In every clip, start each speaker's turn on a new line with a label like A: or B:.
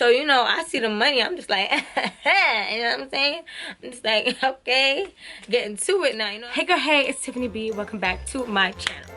A: So, you know, I see the money, I'm just like, you know what I'm saying? I'm just like, okay, getting to it now, you know? Hey girl, hey, it's Tiffany B. Welcome back to my channel.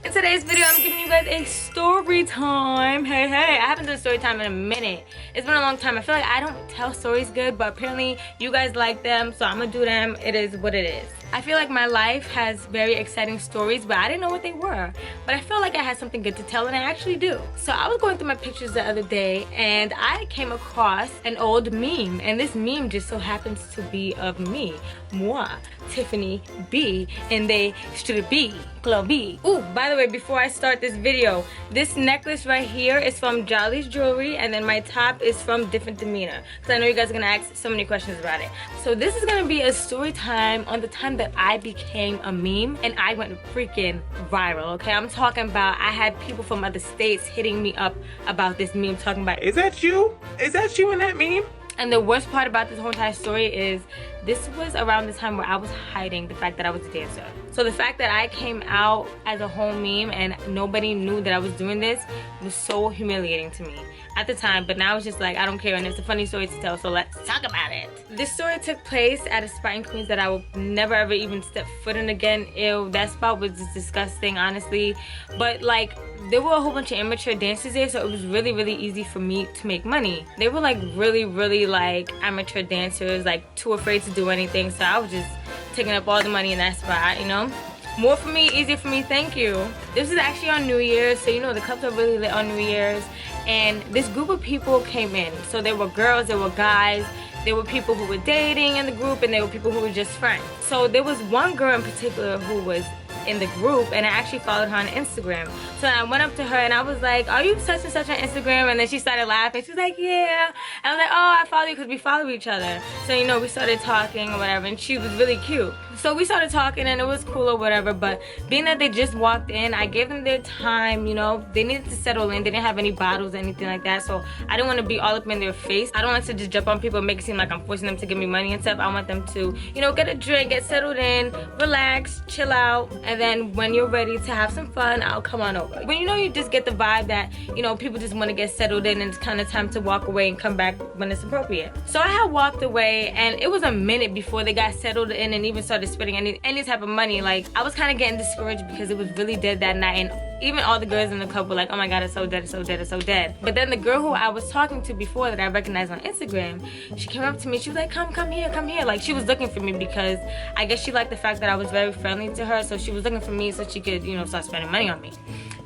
A: In today's video, I'm giving you guys a story time. Hey, I haven't done story time in a minute. It's been a long time. I feel like I don't tell stories good, but apparently you guys like them, so I'm gonna do them. It is what it is. I feel like my life has very exciting stories, but I didn't know what they were. But I feel like I had something good to tell, and I actually do. So I was going through my pictures the other day, and I came across an old meme, and this meme just so happens to be of me. Moi, Tiffany B, and they should be Club B. Ooh, by the way, before I start this video, this necklace right here is from Jolly's Jewelry, and then my top is from Different Demeanor, because I know you guys are gonna ask so many questions about it. So this is gonna be a story time on the time that I became a meme and I went freaking viral. Okay, I'm talking about I had people from other states hitting me up about this meme, talking about,
B: is that you? Is that you in that meme?
A: And the worst part about this whole entire story is this was around the time where I was hiding the fact that I was a dancer. So the fact that I came out as a whole meme and nobody knew that I was doing this was so humiliating to me at the time, but now it's just like, I don't care, and it's a funny story to tell, so let's talk about it. This story took place at a spot in Queens that I will never ever even step foot in again. Ew, that spot was just disgusting, honestly. But like, there were a whole bunch of amateur dancers there, so it was really easy for me to make money. They were like really like amateur dancers, like too afraid to do anything, so I was just taking up all the money in that spot, you know? More for me, easier for me, thank you. This is actually on New Year's, so you know the clubs are really lit on New Year's, and this group of people came in. So there were girls, there were guys, there were people who were dating in the group, and there were people who were just friends. So there was one girl in particular who was in the group, and I actually followed her on Instagram. So I went up to her and I was like, are you such and such on Instagram? And then she started laughing. She was like, yeah. And I was like, oh, I follow you because we follow each other. So, you know, we started talking or whatever, and she was really cute. So we started talking and it was cool or whatever, but being that they just walked in, I gave them their time, you know. They needed to settle in. They didn't have any bottles or anything like that, so I didn't want to be all up in their face. I don't like to just jump on people and make it seem like I'm forcing them to give me money and stuff. I want them to, you know, get a drink, get settled in, relax, chill out, and then when you're ready to have some fun, I'll come on over. When you know, you just get the vibe that, you know, people just want to get settled in and it's kind of time to walk away and come back when it's appropriate. So I had walked away and it was a minute before they got settled in and even started spending any type of money. Like, I was kind of getting discouraged because it was really dead that night, and even all the girls in the club were like, oh my god, it's so dead, it's so dead, it's so dead. But then the girl who I was talking to before that I recognized on Instagram, she came up to me, she was like, come here. Like, she was looking for me because I guess she liked the fact that I was very friendly to her, so she was looking for me so she could, you know, start spending money on me.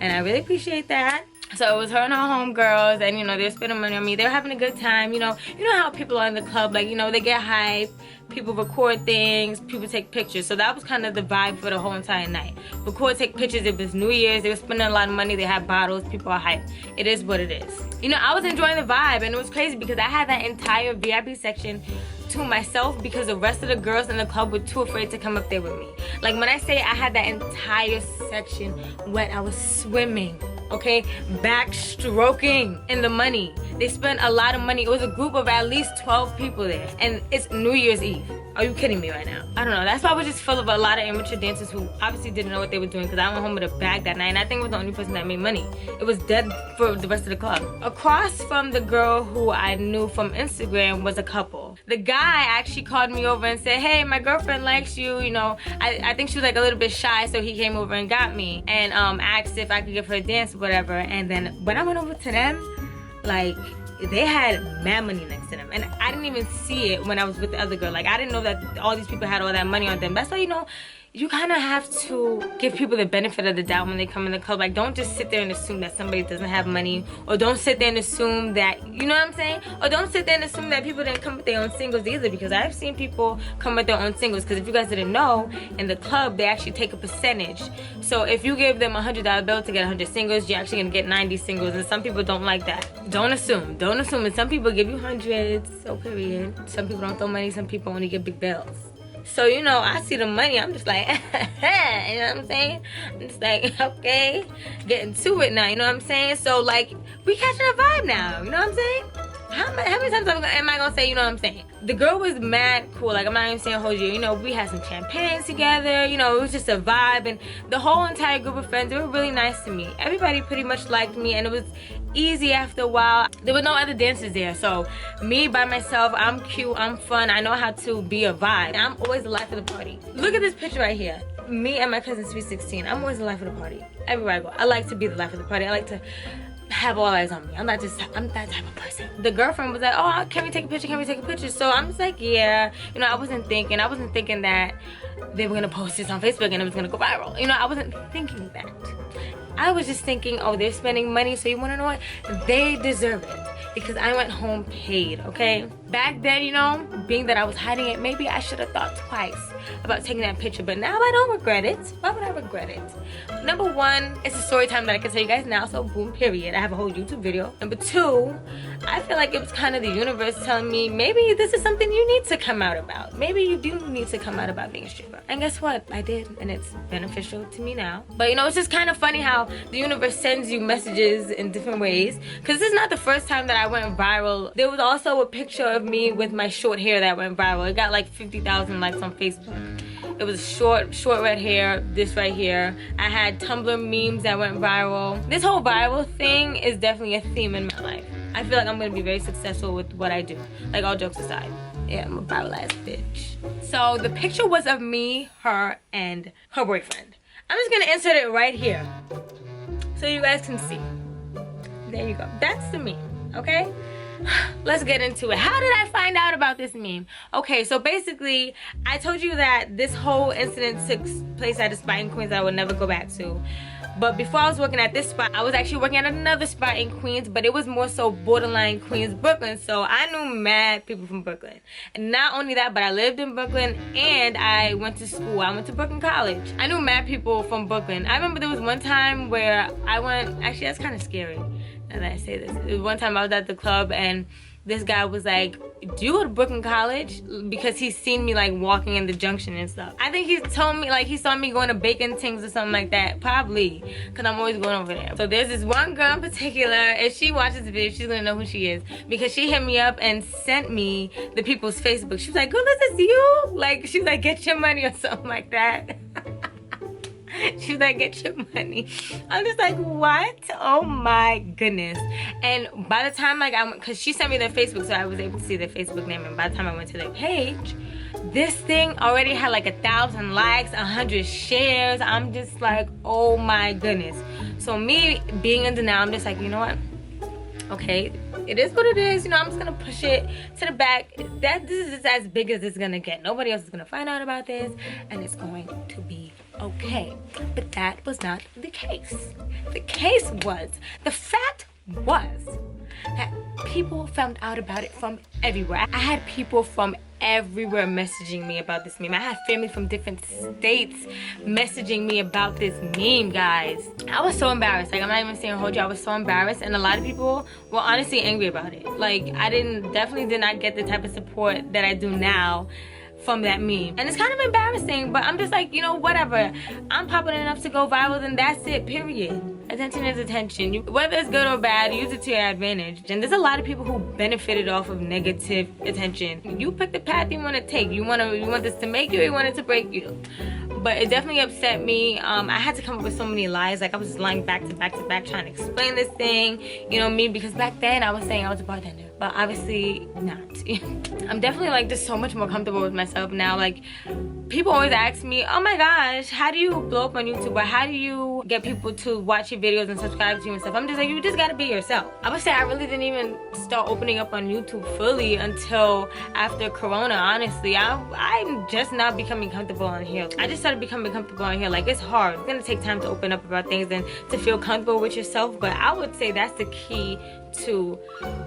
A: And I really appreciate that. So it was her and her homegirls, and you know, they're spending money on me. They're having a good time, you know how people are in the club, like, you know, they get hype, people record things, people take pictures. So that was kind of the vibe for the whole entire night. Record, take pictures. It was New Year's, they were spending a lot of money, they had bottles, people are hyped. It is what it is. You know, I was enjoying the vibe, and it was crazy because I had that entire VIP section to myself because the rest of the girls in the club were too afraid to come up there with me. Like, when I say I had that entire section wet, I was swimming, okay, backstroking in the money. They spent a lot of money. It was a group of at least 12 people there, and it's New Year's Eve. Are you kidding me right now? I don't know. That's why I was just full of a lot of amateur dancers who obviously didn't know what they were doing, because I went home with a bag that night, and I think I was the only person that made money. It was dead for the rest of the club. Across from the girl who I knew from Instagram was a couple. The guy actually called me over and said, hey, my girlfriend likes you, you know. I think she was like a little bit shy, so he came over and got me and asked if I could give her a dance or whatever. And then when I went over to them, like, they had mad money next to them, and I didn't even see it when I was with the other girl. Like, I didn't know that all these people had all that money on them. That's why, you know, you kind of have to give people the benefit of the doubt when they come in the club. Like, don't just sit there and assume that somebody doesn't have money, or don't sit there and assume that, you know what I'm saying? Or don't sit there and assume that people didn't come with their own singles either, because I've seen people come with their own singles. Because if you guys didn't know, in the club, they actually take a percentage. So if you give them a $100 bill to get 100 singles, you're actually gonna get 90 singles, and some people don't like that. Don't assume, and some people give you hundreds, so period. Some people don't throw money, some people only get big bills. So, you know, I see the money, I'm just like, you know what I'm saying? I'm just like, okay, getting to it now, you know what I'm saying? So, like, we catching a vibe now, you know what I'm saying? How how many times am I gonna say, you know what I'm saying? The girl was mad cool. Like, I'm not even saying hold you. You know, we had some champagne together. You know, it was just a vibe. And the whole entire group of friends, they were really nice to me. Everybody pretty much liked me, and it was easy after a while. There were no other dancers there, so me by myself, I'm cute, I'm fun, I know how to be a vibe. I'm always the life of the party. Look at this picture right here. Me and my cousin Sweet 16. I'm always the life of the party. Everywhere I go, I like to be the life of the party. I like to have all eyes on me. I'm that type of person. The girlfriend was like, oh, can we take a picture? Can we take a picture? So I'm just like, yeah. You know, I wasn't thinking that they were gonna post this on Facebook and it was gonna go viral. You know, I wasn't thinking that. I was just thinking, oh, they're spending money, so you wanna know what? They deserve it because I went home paid, okay? Back then, you know, being that I was hiding it, maybe I should have thought twice about taking that picture, but now I don't regret it. Why would I regret it? Number one, it's a story time that I can tell you guys now, so boom, period. I have a whole YouTube video. Number two, I feel like it was kind of the universe telling me, maybe this is something you need to come out about. Maybe you do need to come out about being a stripper. And guess what? I did, and it's beneficial to me now. But you know, it's just kind of funny how the universe sends you messages in different ways. Because this is not the first time that I went viral. There was also a picture of me with my short hair that went viral. It got like 50,000 likes on Facebook. It was short red hair, this right here. I had Tumblr memes that went viral. This whole viral thing is definitely a theme in my life. I feel like I'm gonna be very successful with what I do. Like, all jokes aside. Yeah, I'm a viral ass bitch. So the picture was of me, her, and her boyfriend. I'm just gonna insert it right here so you guys can see. There you go. That's the meme, okay? Let's get into it. How did I find out about this meme? Okay, so basically, I told you that this whole incident took place at a spot in Queens that I would never go back to. But before I was working at this spot, I was actually working at another spot in Queens, but it was more so borderline Queens, Brooklyn. So I knew mad people from Brooklyn. And not only that, but I lived in Brooklyn and I went to school. I went to Brooklyn College. I knew mad people from Brooklyn. I remember there was one time where I went, actually that's kind of scary now that I say this. There was one time I was at the club and this guy was like, do you go to Brooklyn College? Because he's seen me like walking in the junction and stuff. I think he told me, like, he saw me going to Bacon Tings or something like that. Probably, because I'm always going over there. So there's this one girl in particular, if she watches the video, she's gonna know who she is. Because she hit me up and sent me the people's Facebook. She was like, girl, this is you? Like, she was like, get your money or something like that. She was like, get your money. I'm just like, what? Oh my goodness. And by the time like because she sent me their Facebook, so I was able to see their Facebook name, and by the time I went to their page, this thing already had like 1,000 likes, 100 shares. I'm just like, oh my goodness. So me being in denial, I'm just like, you know what? Okay, it is what it is. You know, I'm just gonna push it to the back. This is as big as it's gonna get. Nobody else is gonna find out about this, and it's going to be okay. But that was not the case. The case was, the fact was that people found out about it from everywhere. I had people from everywhere messaging me about this meme. I had family from different states messaging me about this meme, guys. I was so embarrassed. Like, I'm not even saying hold you. I was so embarrassed, and a lot of people were honestly angry about it. Like, I definitely did not get the type of support that I do now from that meme. And it's kind of embarrassing, but I'm just like, you know, whatever. I'm popular enough to go viral, then that's it, period. Attention is attention. Whether it's good or bad, use it to your advantage. And there's a lot of people who benefited off of negative attention. You pick the path you want to take. You want this to make you, or you want it to break you. But it definitely upset me. I had to come up with so many lies. Like, I was just lying back to back to back trying to explain this thing, you know me, because back then I was saying I was a bartender, but obviously not. I'm definitely like just so much more comfortable with myself now. Like, people always ask me, oh my gosh, how do you blow up on YouTube, or how do you get people to watch your videos and subscribe to you and stuff? I'm just like, you just gotta be yourself. I would say I really didn't even start opening up on YouTube fully until after Corona, honestly. I'm just now becoming comfortable on here. I just started becoming comfortable on here. Like, it's hard. It's gonna take time to open up about things and to feel comfortable with yourself, but I would say that's the key to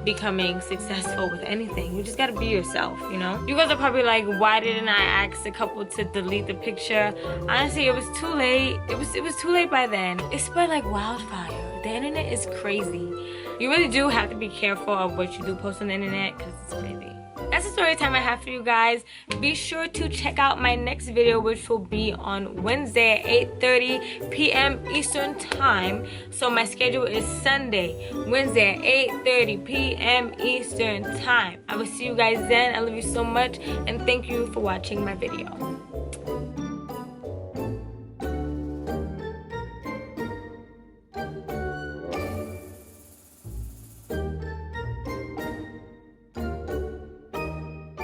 A: becoming successful with anything. You just gotta be yourself, you know? You guys are probably like, why didn't I ask a couple to delete the picture? Honestly, it was too late. It was too late by then. It spread like wildfire. The internet is crazy. You really do have to be careful of what you do post on the internet, because it's crazy. that's the story time I have for you guys. Be sure to check out my next video, which will be on Wednesday at 8:30 p.m. Eastern time. So my schedule is Sunday, Wednesday at 8:30 p.m. Eastern time. I will see you guys then. I love you so much, and thank you for watching my video.